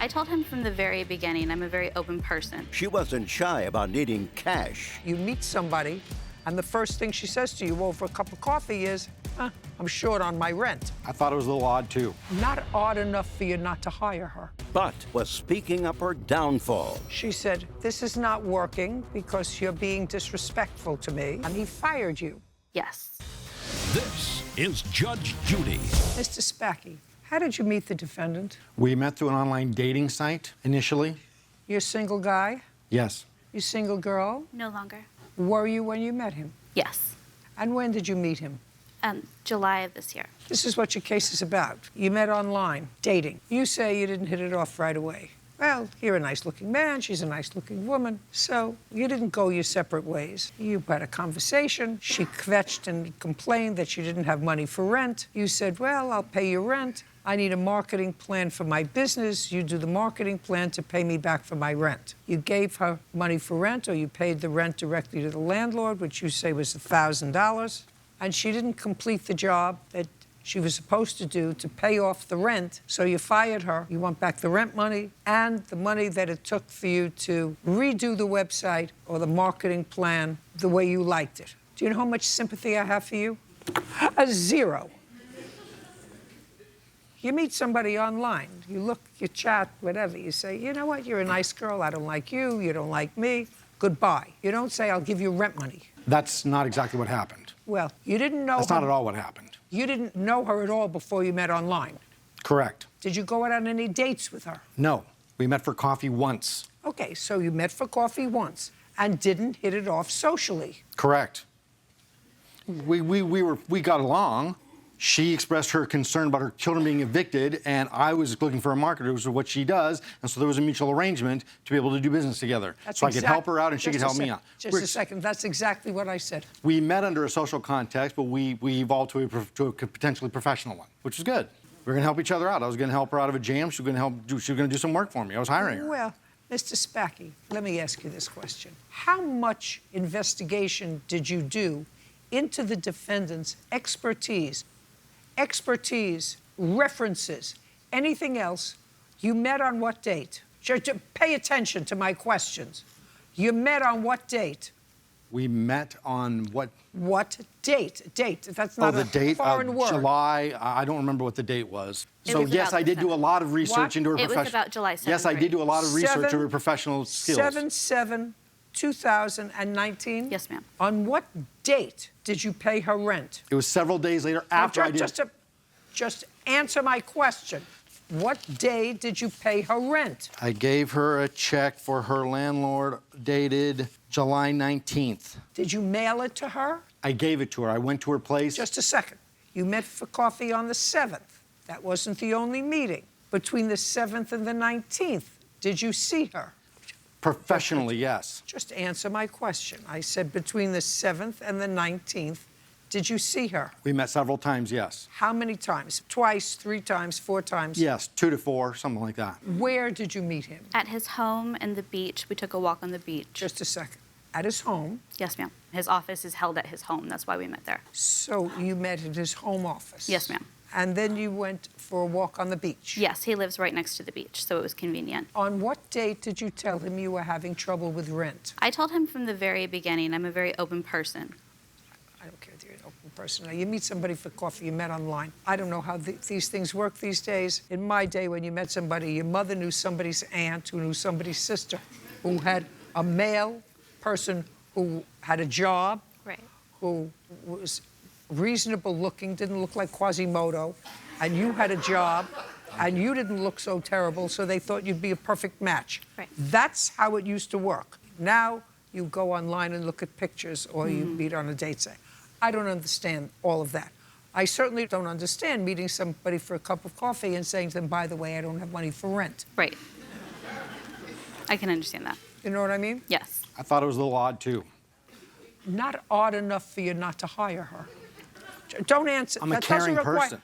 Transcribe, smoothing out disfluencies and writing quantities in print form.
I told him from the very beginning, I'm a very open person. She wasn't shy about needing cash. You meet somebody, and the first thing she says to you over a cup of coffee is, I'm short on my rent. I thought it was a little odd, too. Not odd enough for you not to hire her. But was speaking up her downfall. She said, this is not working because you're being disrespectful to me, and he fired you. Yes. This is Judge Judy. Mr. Spacky, how did you meet the defendant? We met through an online dating site initially. You're a single guy? Yes. You single girl? No longer. Were you when you met him? Yes. And when did you meet him? July of this year. This is what your case is about. You met online, dating. You say you didn't hit it off right away. Well, you're a nice-looking man, she's a nice-looking woman, so you didn't go your separate ways. You had a conversation. She kvetched and complained that you didn't have money for rent. You said, well, I'll pay your rent. I need a marketing plan for my business. You do the marketing plan to pay me back for my rent. You gave her money for rent, or you paid the rent directly to the landlord, which you say was $1,000. And she didn't complete the job that she was supposed to do to pay off the rent, so you fired her. You want back the rent money and the money that it took for you to redo the website or the marketing plan the way you liked it. Do you know how much sympathy I have for you? A zero. You meet somebody online, you look, you chat, whatever, you say, you know what, you're a nice girl, I don't like you, you don't like me, goodbye. You don't say, I'll give you rent money. That's not exactly what happened. Well, you didn't know That's not at all what happened. You didn't know her at all before you met online. Correct. Did you go out on any dates with her? No. We met for coffee once. Okay, so you met for coffee once and didn't hit it off socially. Correct. We got along. She expressed her concern about her children being evicted, and I was looking for a marketer, which is what she does, and so there was a mutual arrangement to be able to do business together. So I could help her out and she could help me out. Just a second, that's exactly what I said. We met under a social context, but we evolved to a potentially professional one, which is good. We were gonna help each other out. I was gonna help her out of a jam. She was gonna do some work for me. I was hiring her. Well, Mr. Spacky, let me ask you this question. How much investigation did you do into the defendant's expertise, references, anything else? You met on what date? Pay attention to my questions. You met on what date? We met on what? What date? Date. That's not the date foreign word. July. I don't remember what the date was. It So was yes, about I did do a lot of research into her It professional. was about July 7th. Yes, I did do a lot of research into her professional skills. 7/7/2019. Yes, ma'am. On what date did you pay her rent? It was several days later after I did. Just answer my question. What day did you pay her rent? I gave her a check for her landlord dated July 19th. Did you mail it to her? I gave it to her. I went to her place. Just a second. You met for coffee on the 7th. That wasn't the only meeting. Between the 7th and the 19th, did you see her? Professionally, yes. Just answer my question. I said between the 7th and the 19th, did you see her? We met several times, yes. How many times? Twice, 3 times, 4 times? Yes, 2 to 4, something like that. Where did you meet him? At his home and the beach. We took a walk on the beach. Just a second. At his home? Yes, ma'am. His office is held at his home. That's why we met there. So you met at his home office? Yes, ma'am. And then you went for a walk on the beach? Yes, he lives right next to the beach, so it was convenient. On what date did you tell him you were having trouble with rent? I told him from the very beginning, I'm a very open person. I don't care if you're an open person. Now, you meet somebody for coffee, you met online. I don't know how these things work these days. In my day, when you met somebody, your mother knew somebody's aunt, who knew somebody's sister, who had a male person who had a job, Right. who was reasonable looking, didn't look like Quasimodo, and you had a job, and you didn't look so terrible, so they thought you'd be a perfect match. Right. That's how it used to work. Now you go online and look at pictures, or you meet on a date site. I don't understand all of that. I certainly don't understand meeting somebody for a cup of coffee and saying to them, by the way, I don't have money for rent. Right. I can understand that. You know what I mean? Yes. I thought it was a little odd, too. Not odd enough for you not to hire her. Don't answer. I'm a That doesn't caring require- person.